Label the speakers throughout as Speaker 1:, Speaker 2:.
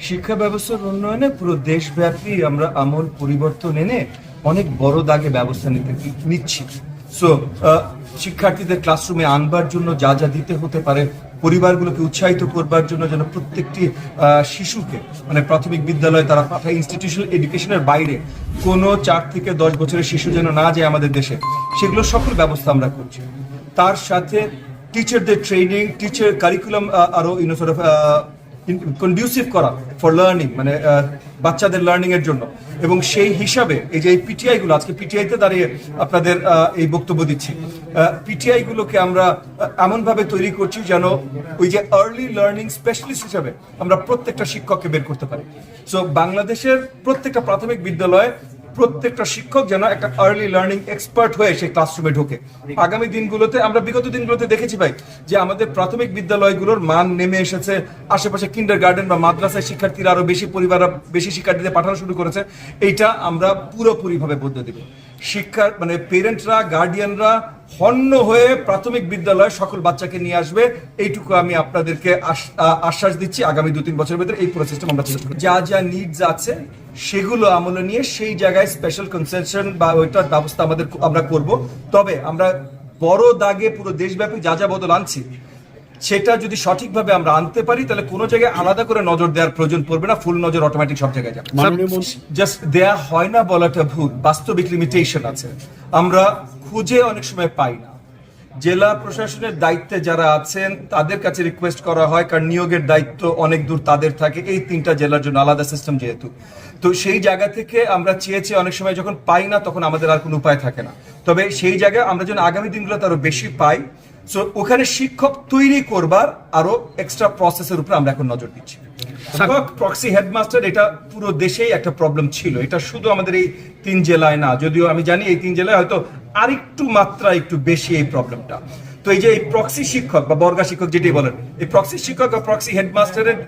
Speaker 1: শিক্ষা ব্যবস্থার উন্নয়নে পুরো দেশব্যাপী আমরা আমূল পরিবর্তন এনে অনেক বড় দাগে ব্যবস্থা নিচ্ছি। সো শিক্ষার্থীদের ক্লাসরুমে আনবার জন্য যা যা দিতে হতে পারে, পরিবারগুলোকে উৎসাহিত করবার জন্য যেন প্রত্যেকটি শিশুকে মানে প্রাথমিক বিদ্যালয়ে তারা পাঠায়, ইনস্টিটিউশনাল এডুকেশনের বাইরে কোনো 4 থেকে 10 বছরের শিশু যেন না যায় আমাদের দেশে, সেগুলো সকল ব্যবস্থা আমরা করছি। তার সাথে টিচারদের ট্রেনিং, টিচার কারিকুলাম আরো কন্ডিউসিভ করা ফর লার্নিং, মানে বাচ্চাদের লার্নিং এর জন্য। এবং সেই হিসাবে এই যে পিটিআই গুলো, আজকে পিটিআইতে দাঁড়িয়ে আপনাদের এই বক্তব্য দিচ্ছি, পিটিআই গুলোকে আমরা এমন ভাবে তৈরি করছি যেন ওই যে আর্লি লার্নিং স্পেশালিস্ট হিসাবে আমরা প্রত্যেকটা শিক্ষককে বের করতে পারি। সো বাংলাদেশের প্রত্যেকটা প্রাথমিক বিদ্যালয়ে প্রত্যেকটা শিক্ষক যেন একটা আর্লি লার্নিং এক্সপার্ট হয়ে সেই ক্লাসরুমে ঢোকে। আগামী দিনগুলোতে আমরা বিগত দিনগুলোতে দেখেছি ভাই যে আমাদের প্রাথমিক বিদ্যালয়গুলোর মান নেমে এসেছে, আশেপাশে কিন্ডার গার্ডেন বা মাদ্রাসায় শিক্ষার্থীরা আরো বেশি পরিবার বেশি শিক্ষার্থীদের পাঠানো শুরু করেছে। এইটা আমরা পুরোপুরিভাবে বদলে দেব। শিক্ষার মানে পেরেন্টরা, গার্ডিয়ানরা হন্য হয়ে প্রাথমিক বিদ্যালয়ে সকল বাচ্চাকে নিয়ে আসবে, এইটুকু আমি আপনাদেরকে আশ্বাস দিচ্ছি। আগামী 2-3 বছরের ভিতরে এই পুরো সিস্টেম আমরা চেষ্টা করব। যা যা নিডস আছে সেগুলো আমলে নিয়ে সেই জায়গায় স্পেশাল কনসেশন বা ওইটার ব্যবস্থা আমরা করব। তবে আমরা বড় দাগে পুরো দেশব্যাপী যা যা বদল আনছি, সেটা যদি সঠিকভাবে আমরা আনতে পারি তাহলে কোনো জায়গায় আলাদা করে নজর দেওয়ার প্রয়োজন পড়বে না, ফুল নজর অটোমেটিক সব জায়গায় যাবে। জাস্ট দেয়া হয় না বলাটা ভুল, বাস্তবিক লিমিটেশন আছে, আমরা খুঁজে অনেক সময় পাই না। জেলা প্রশাসনের দায়িত্বে যারা আছেন তাদের কাছে রিকোয়েস্ট করা হয়, কারণ নিয়োগের দায়িত্ব অনেক দূর তাদের থাকে, এই 3টা জেলার জন্য আলাদা সিস্টেম যেহেতু। তো সেই জায়গা থেকে আমরা চেয়েছি, অনেক সময় যখন পাই না তখন আমাদের আর কোনো উপায় থাকে না। তবে সেই জায়গায় আমরা যেন আগামী দিনগুলোতে আরো বেশি পাই, সো ওখানে শিক্ষক তৈরি করবার আরো এক্সট্রা প্রসেসের উপর আমরা এখন নজর দিচ্ছি। প্রক্সি হেডমাস্টার এটা পুরো দেশেই একটা প্রবলেম ছিল, এটা শুধু আমাদের এই 3 জেলায় না, যদিও আমি জানি এই 3 জেলায় হয়তো আরেকটু মাত্রা একটু বেশি এই প্রবলেমটা। তো এই যে এই প্রক্সি শিক্ষক বা বর্গা শিক্ষক যেটি বলেন, এই প্রক্সি শিক্ষক বা প্রক্সি হেডমাস্টারের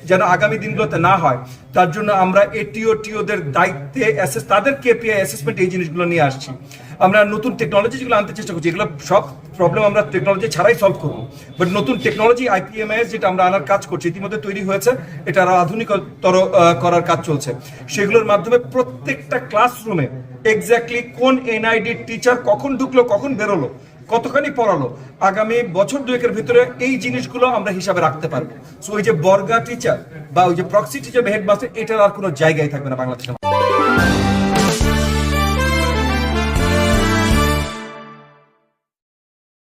Speaker 1: যেন আগামী দিনগুলোতে না হয়, তার জন্য আমরা টিওদের দায়িত্বে তাদের কেপিআই অ্যাসেসমেন্ট এই জিনিসগুলো নিয়ে আসছি। আমরা নতুন টেকনোলজি যেগুলো আনতে চেষ্টা করছি, এগুলো সব প্রবলেম আমরা টেকনোলজি ছাড়াই সলভ করবো, বাট নতুন টেকনোলজি আইপিএমএস যেটা আমরা আনার কাজ করছি, ইতিমধ্যে তৈরি হয়েছে, এটা আরো আধুনিকতর করার কাজ চলছে। সেগুলোর মাধ্যমে প্রত্যেকটা ক্লাসরুমে এক্স্যাক্টলি কোন এনআইডি টিচার কখন ঢুকলো, কখন বেরোলো, কতখানি পড়ালো, আগামী বছর 2-এর ভিতরে এই জিনিসগুলো আমরা হিসাবে রাখতে পারবো। সো ওই যে বর্গা টিচার বা ওই যে প্রক্সি টিচার বা হেডমাস্টার, এটার আর কোনো জায়গায় থাকবে না বাংলাদেশে।